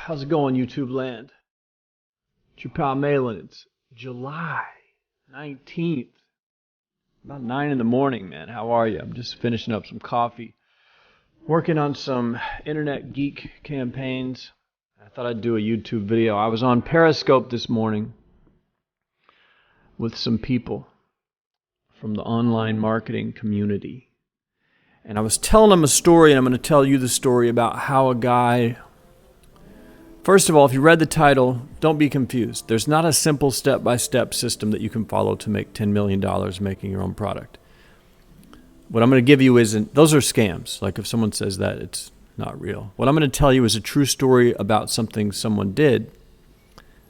How's it going, YouTube land? It's your pal Malan. It's July 19th. About 9 in the morning, man. How are you? I'm just finishing up some coffee. Working on some internet geek campaigns. I thought I'd do a YouTube video. I was on Periscope this morning with some people from the online marketing community. And I was telling them a story, and I'm going to tell you the story about how a guy... First of all, if you read the title, don't be confused. There's not a simple step-by-step system that you can follow to make $10 million making your own product. What I'm going to give you isn't... Those are scams. Like if someone says that, it's not real. What I'm going to tell you is a true story about something someone did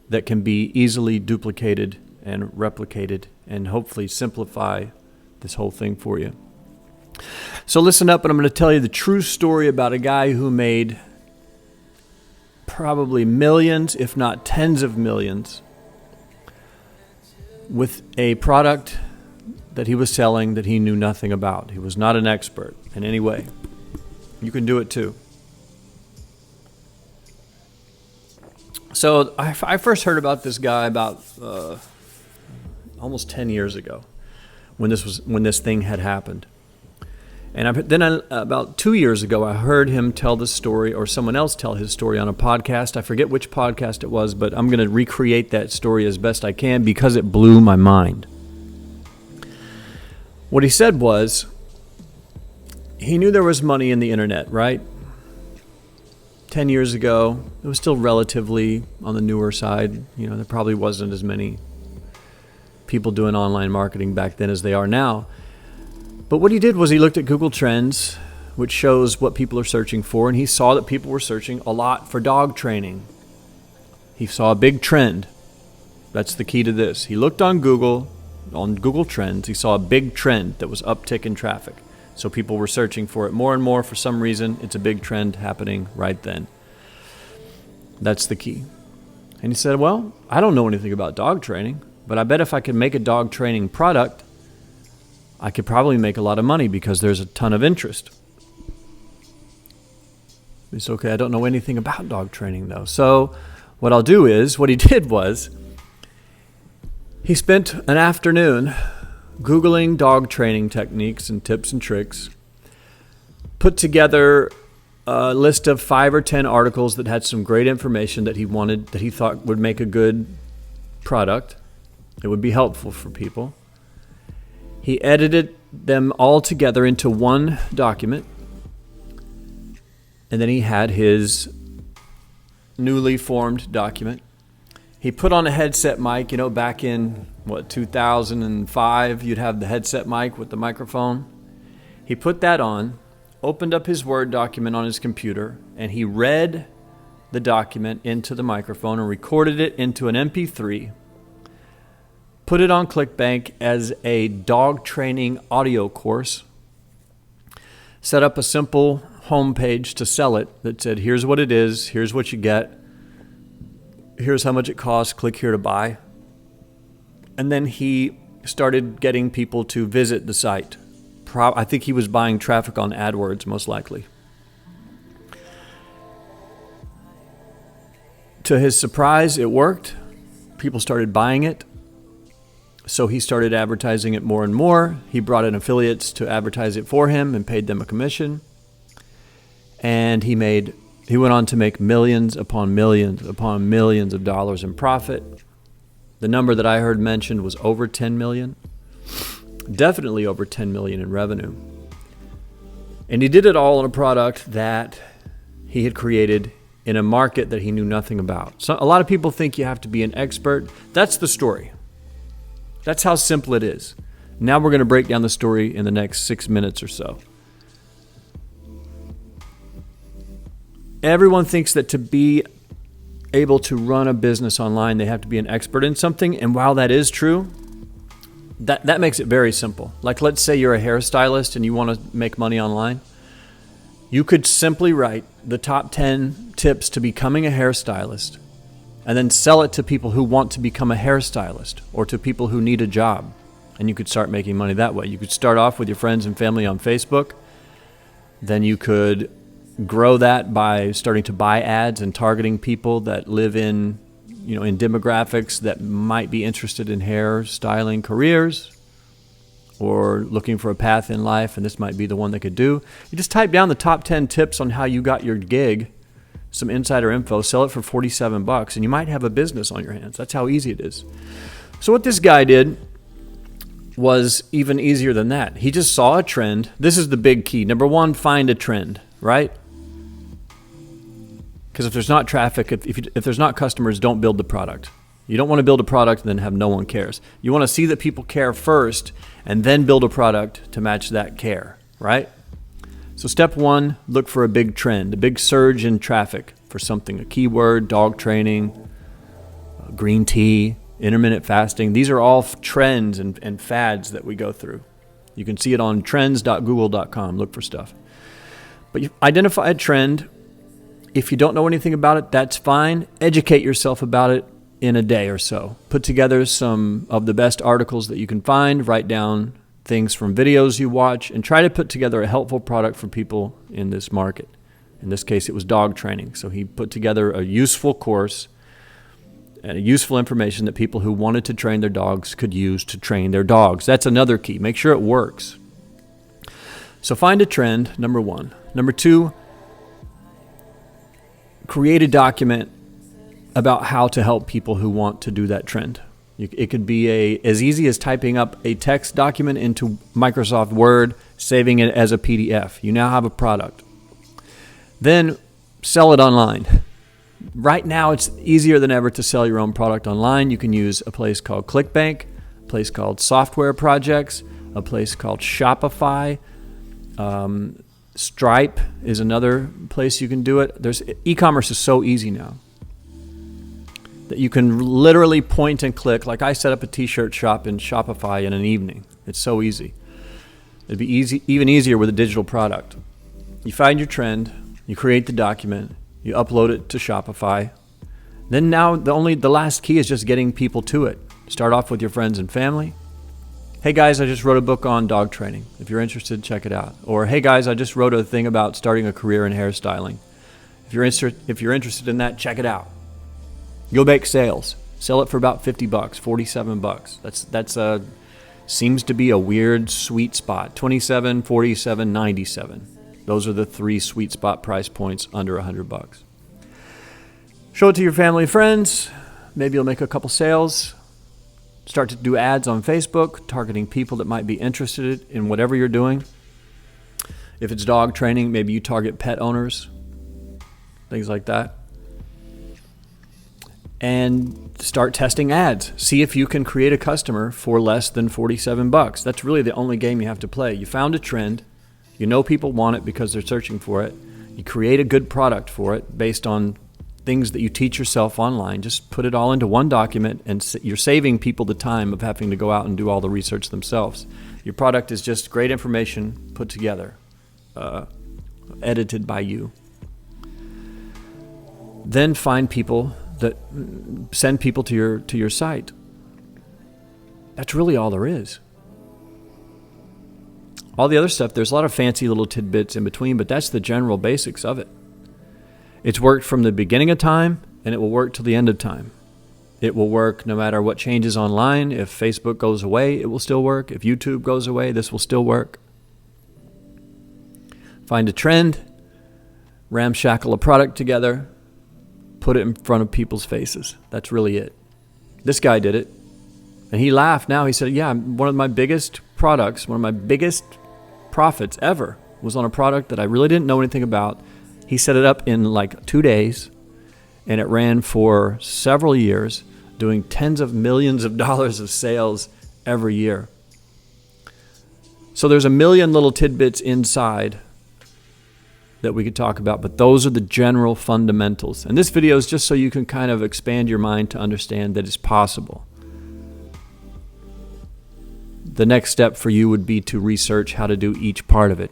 that can be easily duplicated and replicated and hopefully simplify this whole thing for you. So listen up, and I'm going to tell you the true story about a guy who made probably millions, if not tens of millions, with a product that he was selling that he knew nothing about. He was not an expert in any way. You can do it too. So I first heard about this guy about almost 10 years ago when this thing had happened. And then about 2 years ago, I heard him tell the story, or someone else tell his story on a podcast. I forget which podcast it was, but I'm going to recreate that story as best I can because it blew my mind. What he said was, he knew there was money in the internet, right? 10 years ago, it was still relatively on the newer side. You know, there probably wasn't as many people doing online marketing back then as they are now. But what he did was he looked at Google Trends, which shows what people are searching for, and he saw that people were searching a lot for dog training. He saw a big trend. That's the key to this. He looked on Google Trends. He saw a big trend that was uptick in traffic. So people were searching for it more and more for some reason. It's a big trend happening right then. That's the key. And he said, well, I don't know anything about dog training, but I bet if I could make a dog training product, I could probably make a lot of money because there's a ton of interest. It's okay, I don't know anything about dog training though. So what I'll do is, what he did was, he spent an afternoon Googling dog training techniques and tips and tricks, put together a list of 5 or 10 articles that had some great information that he thought would make a good product. It would be helpful for people. He edited them all together into one document, and then he had his newly formed document. He put on a headset mic, back in, 2005, you'd have the headset mic with the microphone. He put that on, opened up his Word document on his computer, and he read the document into the microphone and recorded it into an MP3. Put it on ClickBank as a dog training audio course. Set up a simple homepage to sell it that said, here's what it is, here's what you get, here's how much it costs, click here to buy. And then he started getting people to visit the site. I think he was buying traffic on AdWords, most likely. To his surprise, it worked. People started buying it. So he started advertising it more and more. He brought in affiliates to advertise it for him and paid them a commission. And he went on to make millions upon millions of dollars in profit. The number that I heard mentioned was over 10 million. Definitely over 10 million in revenue. And he did it all on a product that he had created in a market that he knew nothing about. So a lot of people think you have to be an expert. That's the story. That's how simple it is. Now we're going to break down the story in the next 6 minutes or so. Everyone thinks that to be able to run a business online, they have to be an expert in something. And while that is true, that makes it very simple. Like let's say you're a hairstylist and you want to make money online. You could simply write the top 10 tips to becoming a hairstylist and then sell it to people who want to become a hairstylist or to people who need a job. And you could start making money that way. You could start off with your friends and family on Facebook. Then you could grow that by starting to buy ads and targeting people that live in, in demographics that might be interested in hair styling careers or looking for a path in life, and this might be the one they could do. You just type down the top 10 tips on how you got your gig, some insider info, sell it for $47, and you might have a business on your hands. That's how easy it is. So what this guy did was even easier than that. He just saw a trend. This is the big key. Number one, find a trend, right? Because if there's not traffic, if there's not customers, don't build the product. You don't want to build a product and then have no one cares. You want to see that people care first and then build a product to match that care, right? So step one, look for a big trend, a big surge in traffic for something, a keyword, dog training, green tea, intermittent fasting. These are all trends and fads that we go through. You can see it on trends.google.com. Look for stuff. But you identify a trend. If you don't know anything about it, that's fine. Educate yourself about it in a day or so. Put together some of the best articles that you can find. Write down things from videos you watch and try to put together a helpful product for people in this market. In this case, it was dog training. So he put together a useful course and useful information that people who wanted to train their dogs could use to train their dogs. That's another key. Make sure it works. So find a trend, number one. Number two, create a document about how to help people who want to do that trend. It could be as easy as typing up a text document into Microsoft Word, saving it as a PDF. You now have a product. Then sell it online. Right now, it's easier than ever to sell your own product online. You can use a place called ClickBank, a place called Software Projects, a place called Shopify. Stripe is another place you can do it. E-commerce is so easy now that you can literally point and click. Like I set up a t-shirt shop in Shopify in an evening. It's so easy. It'd be even easier with a digital product. You find your trend, you create the document, you upload it to Shopify. Then now the last key is just getting people to it. Start off with your friends and family. Hey guys, I just wrote a book on dog training. If you're interested, check it out. Or hey guys, I just wrote a thing about starting a career in hairstyling. If you're interested in that, check it out. You'll make sales. Sell it for about $50, $47. That's seems to be a weird sweet spot. $27, $47, $97. Those are the three sweet spot price points under $100. Show it to your family and friends. Maybe you'll make a couple sales. Start to do ads on Facebook, targeting people that might be interested in whatever you're doing. If it's dog training, maybe you target pet owners, things like that. And start testing ads. See if you can create a customer for less than $47. That's really the only game you have to play. You found a trend. You know people want it because they're searching for it. You create a good product for it based on things that you teach yourself online. Just put it all into one document, and you're saving people the time of having to go out and do all the research themselves. Your product is just great information put together, edited by you. Then find people that send people to your site. That's really all there is. All the other stuff, there's a lot of fancy little tidbits in between, but that's the general basics of it. It's worked from the beginning of time, and it will work till the end of time. It will work no matter what changes online. If Facebook goes away, it will still work. If YouTube goes away, this will still work. Find a trend, ramshackle a product together, put it in front of people's faces. That's really it. This guy did it, and he laughed now. He said, yeah, one of my biggest products, one of my biggest profits ever was on a product that I really didn't know anything about. He set it up in like 2 days, and it ran for several years, doing tens of millions of dollars of sales every year. So there's a million little tidbits inside that we could talk about, but those are the general fundamentals. And this video is just so you can kind of expand your mind to understand that it's possible. The next step for you would be to research how to do each part of it.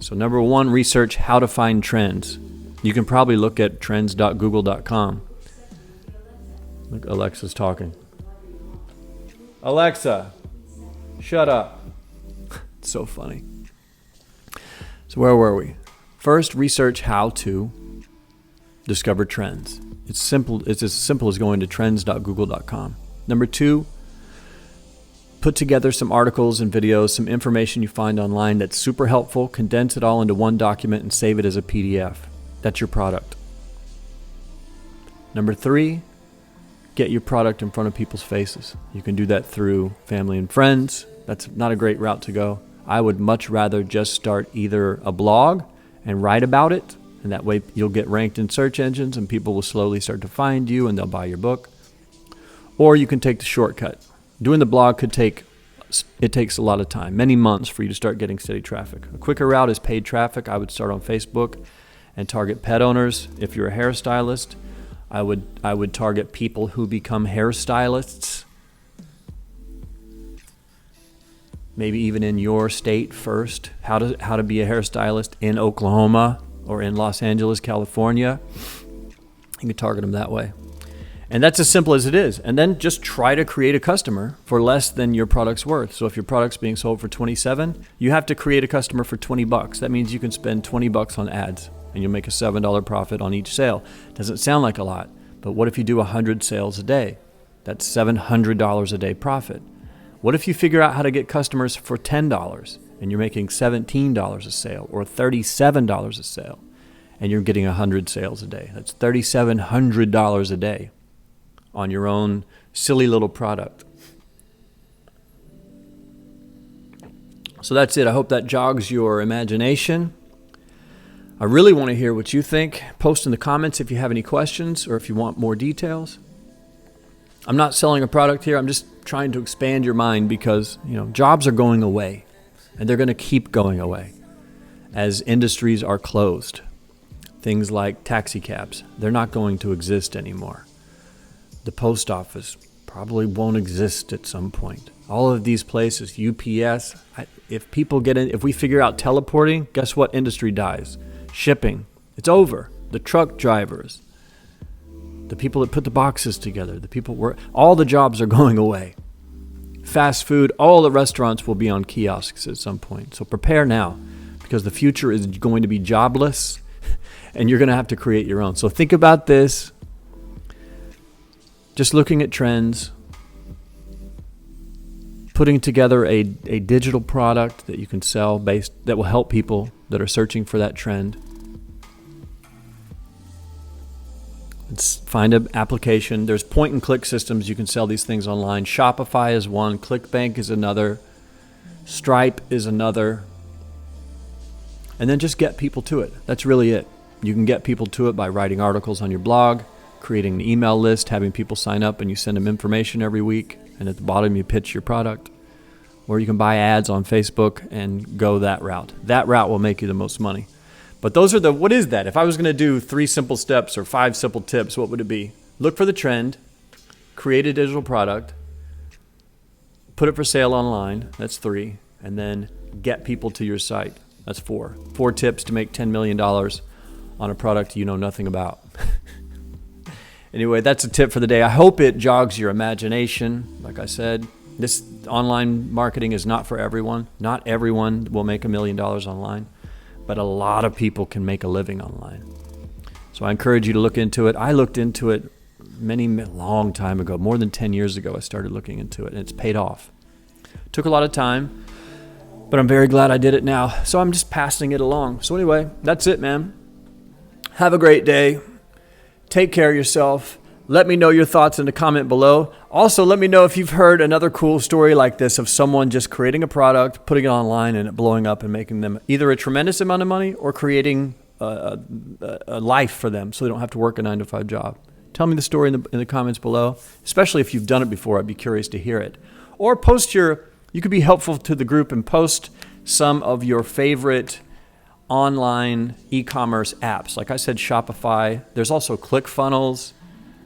So number one, research how to find trends. You can probably look at trends.google.com. Look, Alexa's talking. Alexa, shut up. It's so funny. So where were we? First, research how to discover trends. It's simple. It's as simple as going to trends.google.com. Number 2, put together some articles and videos, some information you find online that's super helpful, condense it all into one document and save it as a PDF. That's your product. Number 3, get your product in front of people's faces. You can do that through family and friends. That's not a great route to go. I would much rather just start either a blog and write about it, and that way you'll get ranked in search engines and people will slowly start to find you and they'll buy your book. Or you can take the shortcut. Doing the blog takes a lot of time, many months for you to start getting steady traffic. A quicker route is paid traffic. I would start on Facebook and target pet owners. If you're a hairstylist, I would target people who become hairstylists, maybe even in your state first. How to be a hairstylist in Oklahoma or in Los Angeles, California. You can target them that way. And that's as simple as it is. And then just try to create a customer for less than your product's worth. So if your product's being sold for $27, you have to create a customer for $20. That means you can spend $20 on ads and you'll make a $7 profit on each sale. Doesn't sound like a lot, but what if you do 100 sales a day? That's $700 a day profit. What if you figure out how to get customers for $10 and you're making $17 a sale or $37 a sale and you're getting 100 sales a day? That's $3,700 a day on your own silly little product. So that's it. I hope that jogs your imagination. I really want to hear what you think. Post in the comments if you have any questions or if you want more details. I'm not selling a product here. I'm just trying to expand your mind because, jobs are going away and they're going to keep going away as industries are closed. Things like taxi cabs, they're not going to exist anymore. The post office probably won't exist at some point. All of these places, UPS, if we figure out teleporting, guess what industry dies? Shipping. It's over. The truck drivers, the people that put the boxes together, all the jobs are going away. Fast food, all the restaurants will be on kiosks at some point. So prepare now because the future is going to be jobless and you're going to have to create your own. So think about this. Just looking at trends, putting together a digital product that you can sell that will help people that are searching for that trend. Let's find an application. There's point and click systems. You can sell these things online. Shopify is one. ClickBank is another. Stripe is another. And then just get people to it. That's really it. You can get people to it by writing articles on your blog, creating an email list, having people sign up and you send them information every week. And at the bottom, you pitch your product. Or you can buy ads on Facebook and go that route. That route will make you the most money. But those are what is that? If I was going to do 3 simple steps or 5 simple tips, what would it be? Look for the trend, create a digital product, put it for sale online. That's 3. And then get people to your site. That's 4. 4 tips to make $10 million on a product you know nothing about. Anyway, that's a tip for the day. I hope it jogs your imagination. Like I said, this online marketing is not for everyone. Not everyone will make $1 million online, but a lot of people can make a living online. So I encourage you to look into it. I looked into it long time ago, more than 10 years ago. I started looking into it, and it's paid off. Took a lot of time, but I'm very glad I did it now. So I'm just passing it along. So anyway, that's it, man. Have a great day. Take care of yourself. Let me know your thoughts in the comment below. Also, let me know if you've heard another cool story like this of someone just creating a product, putting it online, and it blowing up and making them either a tremendous amount of money or creating a life for them so they don't have to work a 9-to-5 job. Tell me the story in the comments below, especially if you've done it before. I'd be curious to hear it. Or you could be helpful to the group and post some of your favorite online e-commerce apps. Like I said, Shopify. There's also ClickFunnels.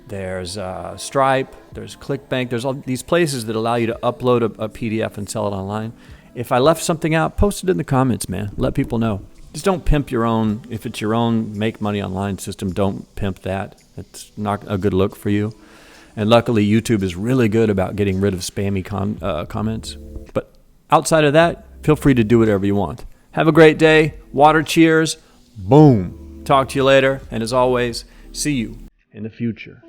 There's Stripe. There's ClickBank. There's all these places that allow you to upload a PDF and sell it online. If I left something out, post it in the comments, man. Let people know. Just don't pimp your own. If it's your own make money online system, don't pimp that. It's not a good look for you. And luckily, YouTube is really good about getting rid of spammy comments. But outside of that, feel free to do whatever you want. Have a great day. Water cheers. Boom. Talk to you later, and as always, see you in the future.